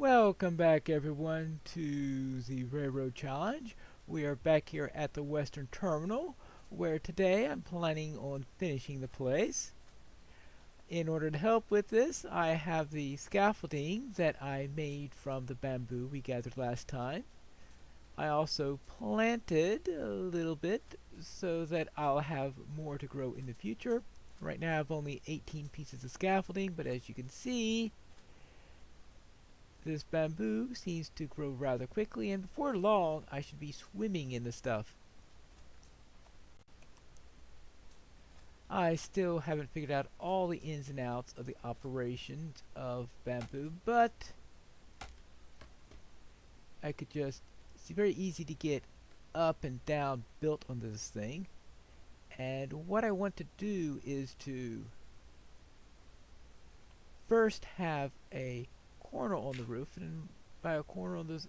Welcome back everyone to the Railroad Challenge. We are back here at the Western Terminal where today I'm planning on finishing the place. In order to help with this, I have the scaffolding that I made from the bamboo we gathered last time. I also planted a little bit so that I'll have more to grow in the future. Right now I have only 18 pieces of scaffolding, but as you can see, this bamboo seems to grow rather quickly, and before long I should be swimming in the stuff. I still haven't figured out all the ins and outs of the operations of bamboo, but it's very easy to get up and down built on this thing. And what I want to do is to first have a corner on the roof, and by a corner on this,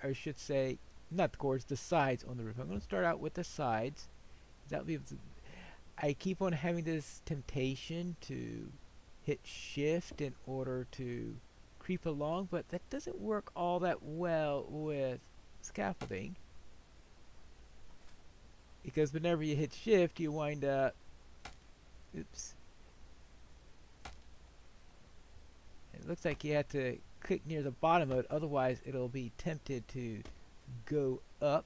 I should say, not the corners, the sides on the roof. I'm going to start out with the sides. That will be. I keep on having this temptation to hit shift in order to creep along, but that doesn't work all that well with scaffolding, because whenever you hit shift you wind up, oops, it looks like you have to click near the bottom of it, otherwise it'll be tempted to go up.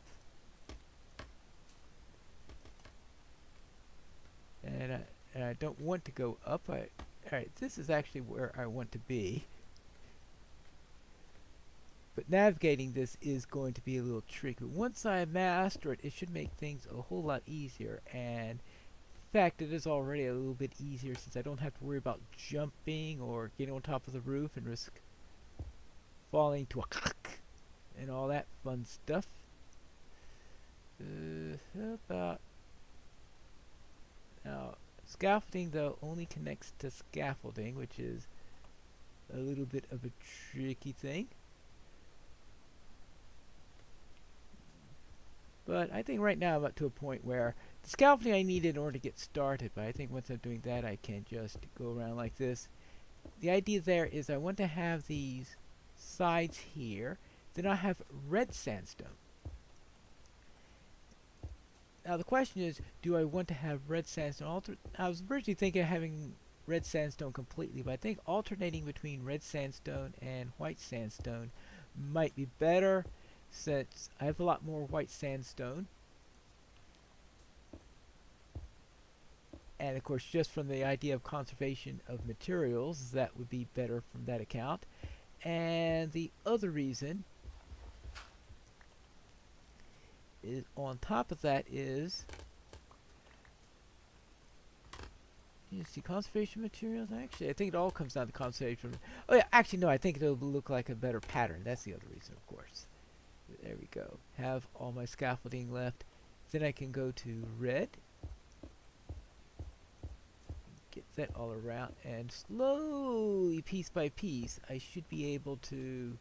And I don't want to go up. Alright, this is actually where I want to be. But navigating this is going to be a little tricky. Once I master it, it should make things a whole lot easier. And in fact, it is already a little bit easier since I don't have to worry about jumping or getting on top of the roof and risk falling to a and all that fun stuff. About now, scaffolding though only connects to scaffolding, which is a little bit of a tricky thing. But I think right now I'm up to a point where the scaffolding I need in order to get started, but I think once I'm doing that I can just go around like this. The idea there is I want to have these sides here, then I have red sandstone. Now the question is, do I want to have red sandstone I was originally thinking of having red sandstone completely, but I think alternating between red sandstone and white sandstone might be better, since I have a lot more white sandstone. And of course, just from the idea of conservation of materials, that would be better from that account. And the other reason is, on top of that, is you see conservation materials. Actually, I think it all comes down to conservation. Oh yeah, actually no, I think it'll look like a better pattern. That's the other reason, of course. There we go. Have all my scaffolding left. Then I can go to red. Get that all around, and slowly, piece by piece, I should be able to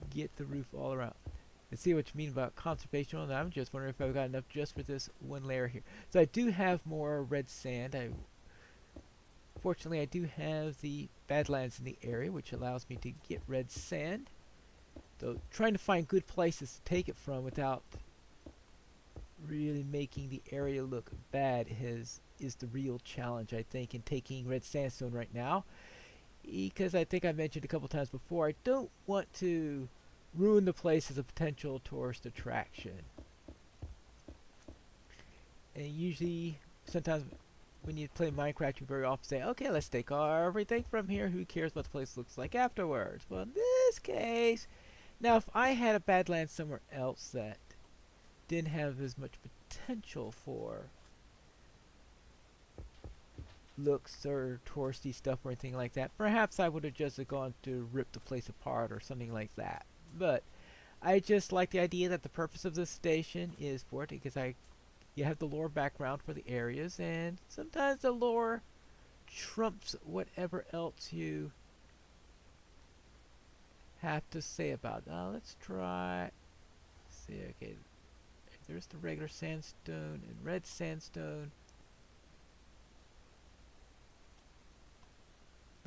get the roof all around. And see what you mean about conservation on that. I'm just wondering if I've got enough just for this one layer here. So I do have more red sand. Fortunately, I do have the Badlands in the area, which allows me to get red sand. So trying to find good places to take it from without really making the area look bad is the real challenge, I think, in taking red sandstone right now. Because I think I mentioned a couple times before, I don't want to ruin the place as a potential tourist attraction. And usually, sometimes when you play Minecraft, you very often say, okay, let's take everything from here. Who cares what the place looks like afterwards? Well, in this case, now if I had a Badlands somewhere else that didn't have as much potential for looks or touristy stuff or anything like that, perhaps I would have just gone to rip the place apart or something like that. But I just like the idea that the purpose of this station is for it, because you have the lore background for the areas, and sometimes the lore trumps whatever else you have to say about it. Now let's try. See, okay, there's the regular sandstone and red sandstone.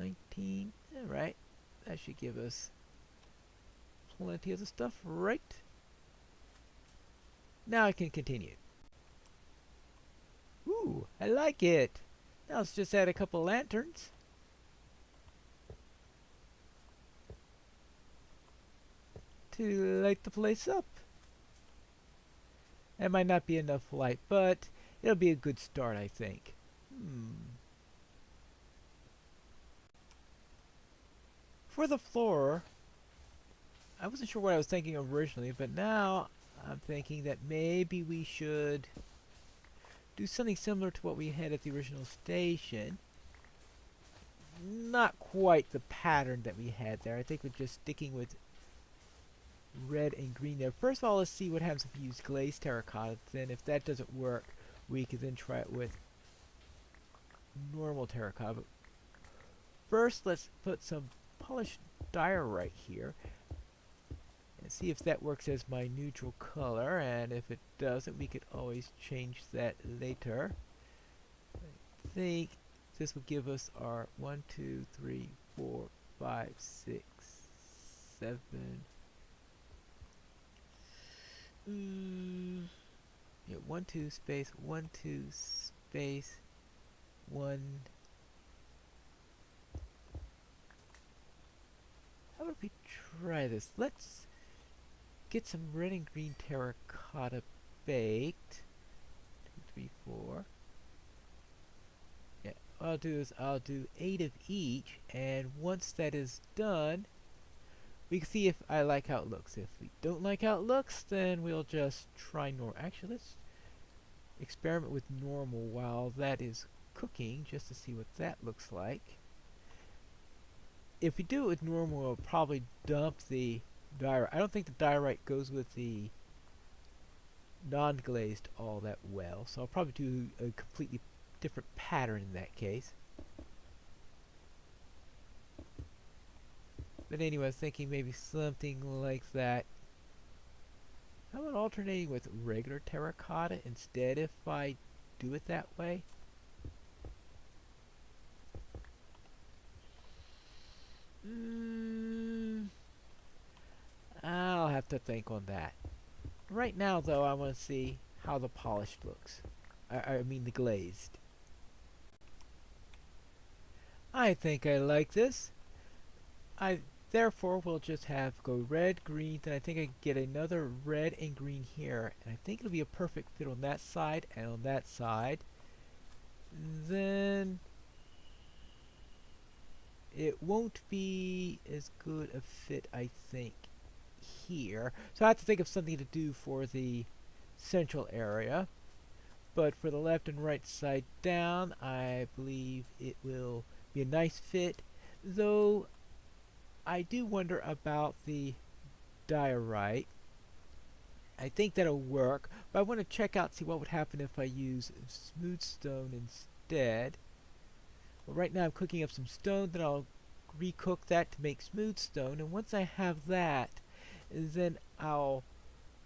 19, all right. That should give us plenty of the stuff, right? Now I can continue. Ooh, I like it. Now let's just add a couple lanterns. To light the place up. That might not be enough light, but it'll be a good start, I think. For the floor, I wasn't sure what I was thinking originally, but now I'm thinking that maybe we should do something similar to what we had at the original station. Not quite the pattern that we had there. I think we're just sticking with red and green there. First of all, let's see what happens if we use glazed terracotta. Then if that doesn't work, we can then try it with normal terracotta. But first, let's put some polished diorite here and see if that works as my neutral color. And if it doesn't, we could always change that later. I think this will give us our 1, 2, 3, 4, 5, 6, 7. Yeah, 1, 2 space 1, 2 space 1. How about if we try this? Let's get some red and green terracotta baked. 2, 3, 4. Yeah, what I'll do is I'll do 8 of each, and once that is done, we can see if I like how it looks. If we don't like how it looks, then we'll just try normal. Actually, let's experiment with normal while that is cooking, just to see what that looks like. If we do it with normal, we'll probably dump the diorite. I don't think the diorite goes with the non-glazed all that well, so I'll probably do a completely different pattern in that case. But anyway, I was thinking maybe something like that. How about alternating with regular terracotta instead if I do it that way? I'll have to think on that. Right now, though, I want to see how the polished looks. I mean the glazed. I think I like this. I therefore will just have go red, green, then I think I get another red and green here, and I think it'll be a perfect fit on that side and on that side. Then it won't be as good a fit, I think, here. So I have to think of something to do for the central area. But for the left and right side down, I believe it will be a nice fit, though I do wonder about the diorite. I think that'll work, but I want to check out, see what would happen if I use smooth stone instead. Well, right now I'm cooking up some stone, then I'll recook that to make smooth stone, and once I have that, then I'll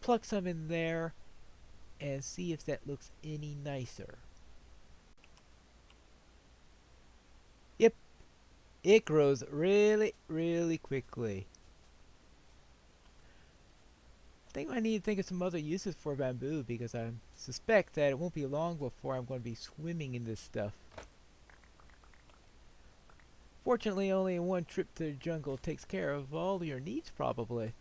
plug some in there and see if that looks any nicer. Yep, it grows really, really quickly. I think I need to think of some other uses for bamboo, because I suspect that it won't be long before I'm going to be swimming in this stuff. Fortunately, only one trip to the jungle takes care of all your needs, probably.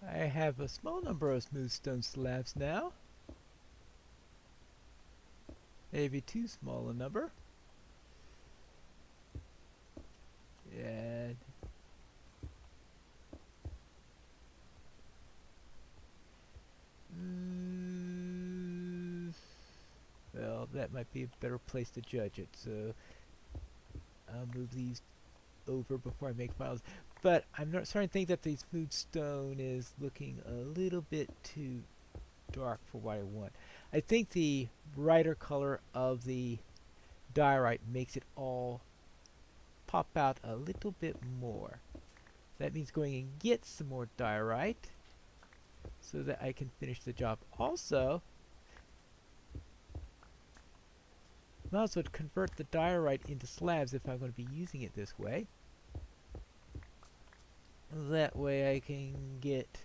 I have a small number of smooth stone slabs now. Maybe too small a number. And well, that might be a better place to judge it, so I'll move these over before I make files. But I'm not starting to think that the smooth stone is looking a little bit too dark for what I want. I think the brighter color of the diorite makes it all pop out a little bit more. That means going and get some more diorite so that I can finish the job. Also, Might as well convert the diorite into slabs if I'm going to be using it this way. That way I can get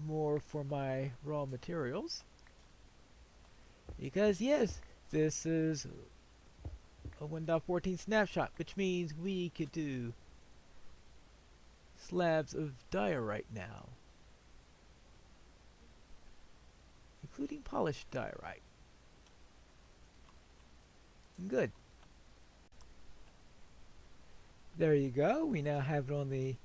more for my raw materials. Because yes, this is a 1.14 snapshot, which means we could do slabs of diorite now, including polished diorite. Good. There you go. We now have it on the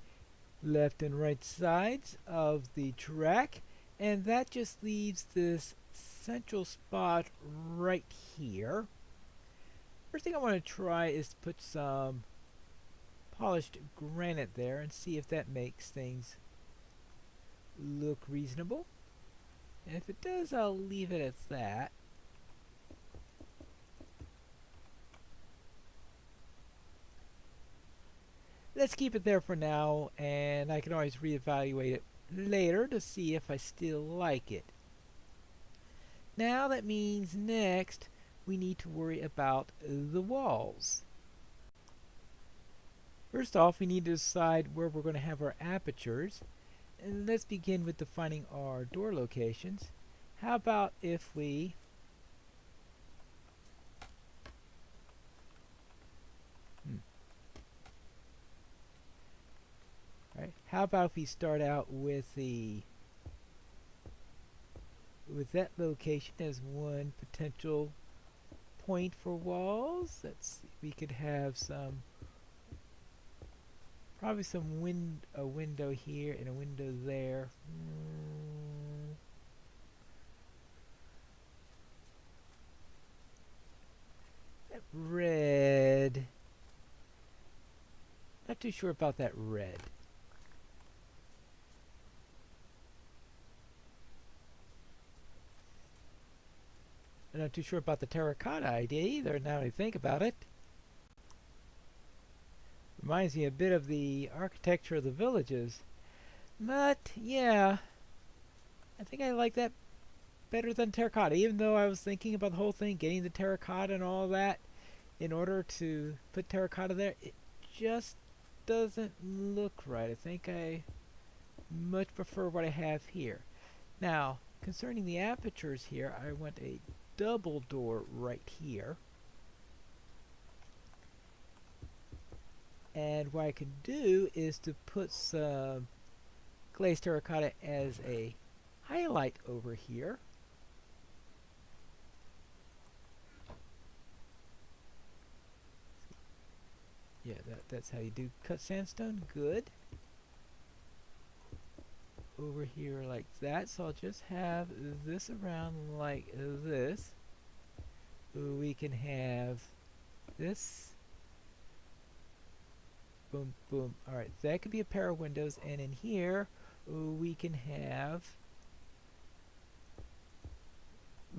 left and right sides of the track, and that just leaves this central spot right here. First thing I want to try is to put some polished granite there and see if that makes things look reasonable. And if it does, I'll leave it at that. Let's keep it there for now, and I can always reevaluate it later to see if I still like it. Now that means next we need to worry about the walls. First off, we need to decide where we're going to have our apertures. And let's begin with defining our door locations. How about if we how about if we start out with that location as one potential point for walls. Let's see, we could have probably a window here and a window there. That red. Not too sure about that red. I'm not too sure about the terracotta idea either, now that I think about it. Reminds me a bit of the architecture of the villages. But, yeah, I think I like that better than terracotta, even though I was thinking about the whole thing, getting the terracotta and all that. In order to put terracotta there, it just doesn't look right. I think I much prefer what I have here. Now, concerning the apertures here, I want a double door right here. And what I can do is to put some glazed terracotta as a highlight over here. Yeah, that's how you do cut sandstone. Good. Over here like that, so I'll just have this around like this. We can have this. Boom, boom. Alright, that could be a pair of windows, and in here we can have,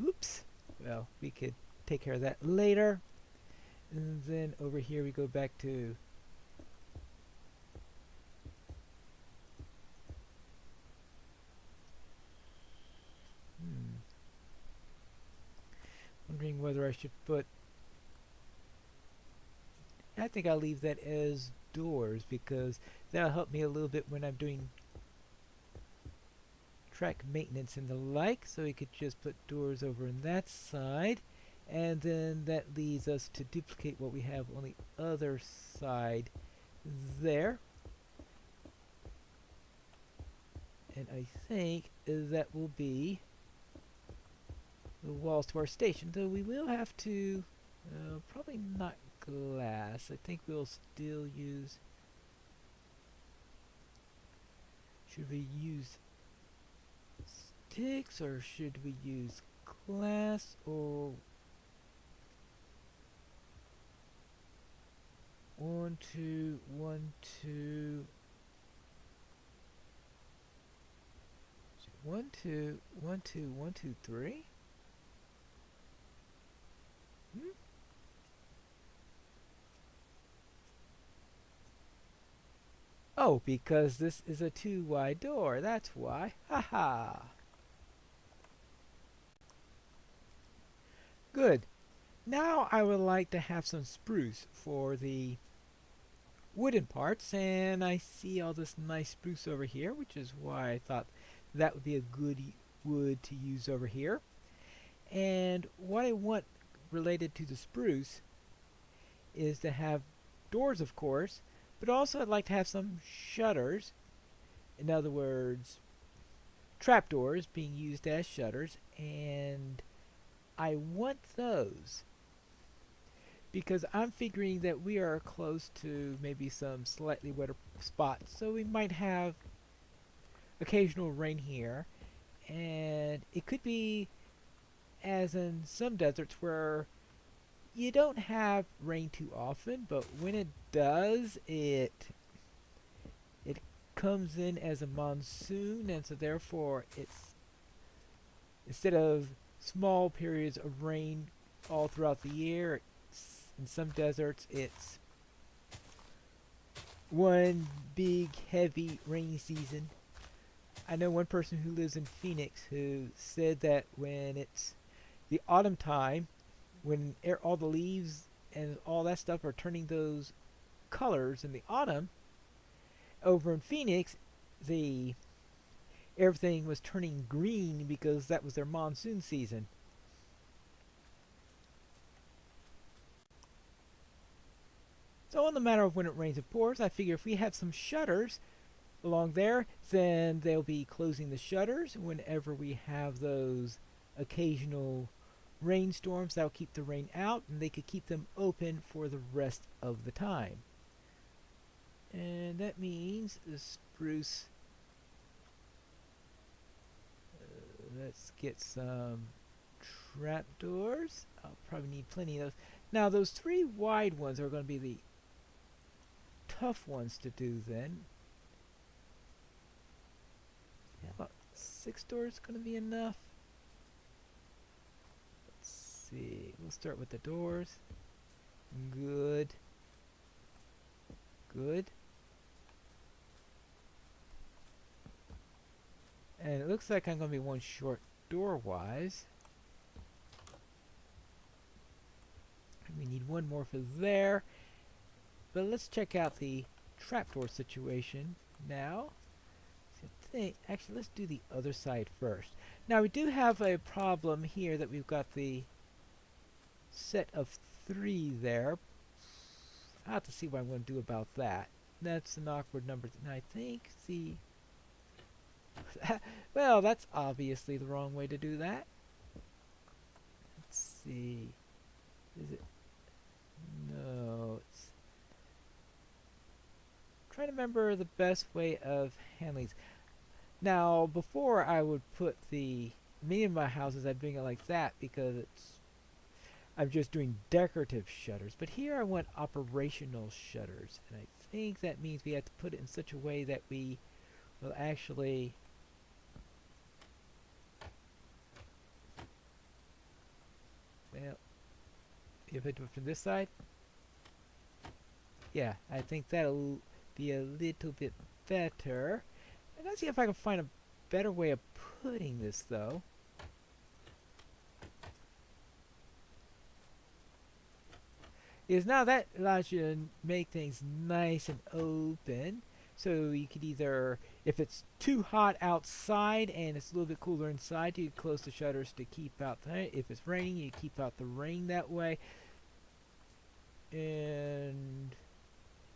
oops, well, we could take care of that later. And then over here we go back to wondering whether I should put, I think I'll leave that as doors because that'll help me a little bit when I'm doing track maintenance and the like. So we could just put doors over on that side, and then that leads us to duplicate what we have on the other side there. And I think that will be the walls to our station, though we will have to probably not glass. I think we'll still use, should we use sticks or should we use glass, or 1 2 1 2 1 2 1 2 1 2 3. Oh, because this is a 2 wide door, that's why. Haha. Good. Now I would like to have some spruce for the wooden parts, and I see all this nice spruce over here, which is why I thought that would be a good wood to use over here. And what I want related to the spruce is to have doors, of course, but also I'd like to have some shutters. In other words, trapdoors being used as shutters, and I want those because I'm figuring that we are close to maybe some slightly wetter spots, so we might have occasional rain here, and it could be as in some deserts where you don't have rain too often, but when it does, it comes in as a monsoon, and so therefore it's, instead of small periods of rain all throughout the year, in some deserts it's one big heavy rainy season. I know one person who lives in Phoenix who said that when it's the autumn time, when all the leaves and all that stuff are turning those colors in the autumn, over in Phoenix, the everything was turning green because that was their monsoon season. So in the matter of when it rains and pours, I figure if we have some shutters along there, then they'll be closing the shutters whenever we have those occasional rainstorms. That'll keep the rain out, and they could keep them open for the rest of the time. And that means the spruce. Let's get some trapdoors. I'll probably need plenty of those. Now those three wide ones are going to be the tough ones to do then. Yeah, about 6 doors going to be enough. Let's see. We'll start with the doors. Good. Good. And it looks like I'm going to be one short door-wise. We need one more for there. But let's check out the trapdoor situation now. Actually, let's do the other side first. Now, we do have a problem here that we've got the set of 3 there. I'll have to see what I'm going to do about that. That's an awkward number. And I think the... well, that's obviously the wrong way to do that. Let's see. Is it... no, it's... I'm trying to remember the best way of handling these. Now, before I would put many of my houses, I'd bring it like that because I'm just doing decorative shutters. But here I want operational shutters, and I think that means we have to put it in such a way that we will actually if I do it from this side, yeah, I think that'll be a little bit better. And let's see if I can find a better way of putting this, though. Is now that allows you to make things nice and open. So you could either, if it's too hot outside and it's a little bit cooler inside, you close the shutters to keep out the, if it's raining, you keep out the rain that way. And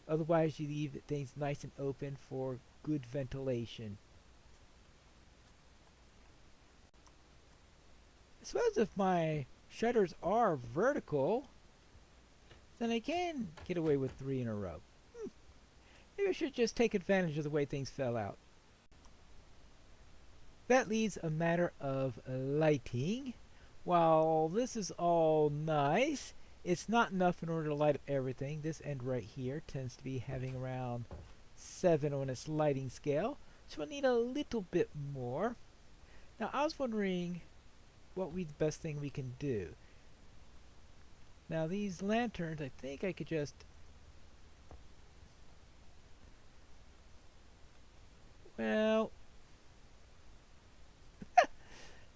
otherwise you leave things nice and open for good ventilation. I suppose if my shutters are vertical, then I can get away with 3 in a row. Maybe I should just take advantage of the way things fell out. That leaves a matter of lighting. While this is all nice, it's not enough in order to light up everything. This end right here tends to be having around 7 on its lighting scale, so I need a little bit more. Now I was wondering what would be the best thing we can do. Now these lanterns, I think I could just... well...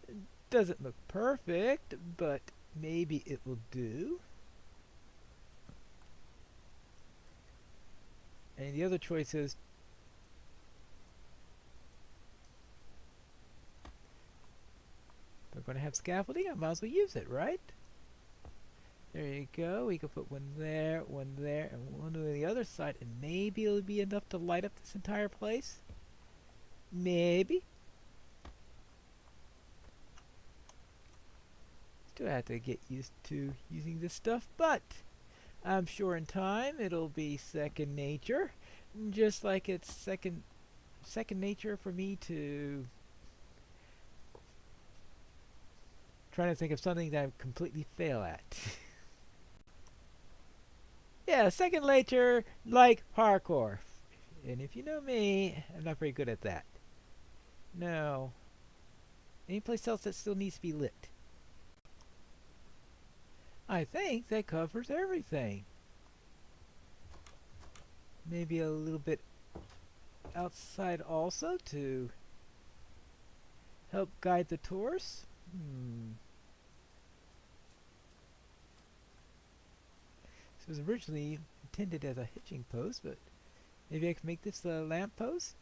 it doesn't look perfect, but maybe it will do. And the other choice is if we're going to have scaffolding, I might as well use it, right? There you go. We can put one there, and one on the other side, and maybe it'll be enough to light up this entire place. Maybe. Still have to get used to using this stuff, but I'm sure in time it'll be second nature. Just like it's second nature for me to trying to think of something that I completely fail at. Yeah, second nature like parkour. And if you know me, I'm not very good at that. No. Any place else that still needs to be lit? I think that covers everything. Maybe a little bit outside also to help guide the tourists. This was originally intended as a hitching post, but maybe I can make this a lamp post?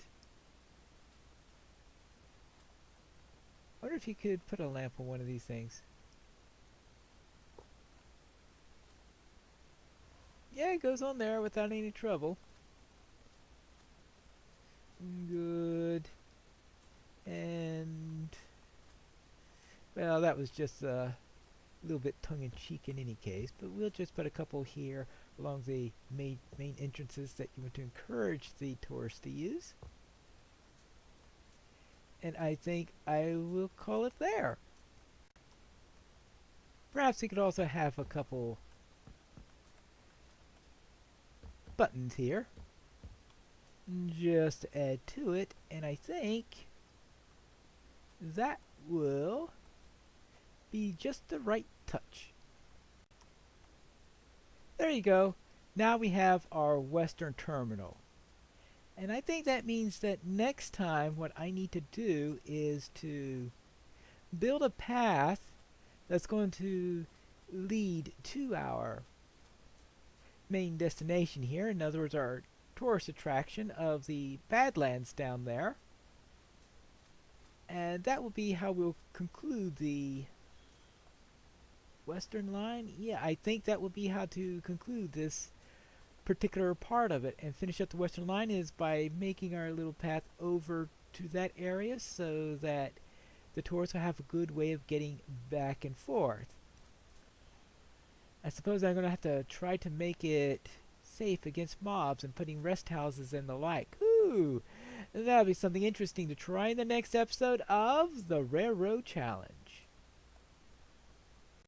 I wonder if you could put a lamp on one of these things. Yeah, it goes on there without any trouble. Good. And well, that was just a little bit tongue-in-cheek in any case, but we'll just put a couple here along the main entrances that you want to encourage the tourists to use. And I think I will call it there. Perhaps we could also have a couple buttons here just to add to it, and I think that will be just the right touch. There you go. Now we have our western terminal. And I think that means that next time what I need to do is to build a path that's going to lead to our main destination here. In other words, our tourist attraction of the Badlands down there. And that will be how we'll conclude the Western line. Yeah, I think that will be how to conclude this particular part of it and finish up the Western line is by making our little path over to that area so that the tourists will have a good way of getting back and forth. I suppose I'm going to have to try to make it safe against mobs and putting rest houses and the like. Ooh, that'll be something interesting to try in the next episode of the Railroad Challenge.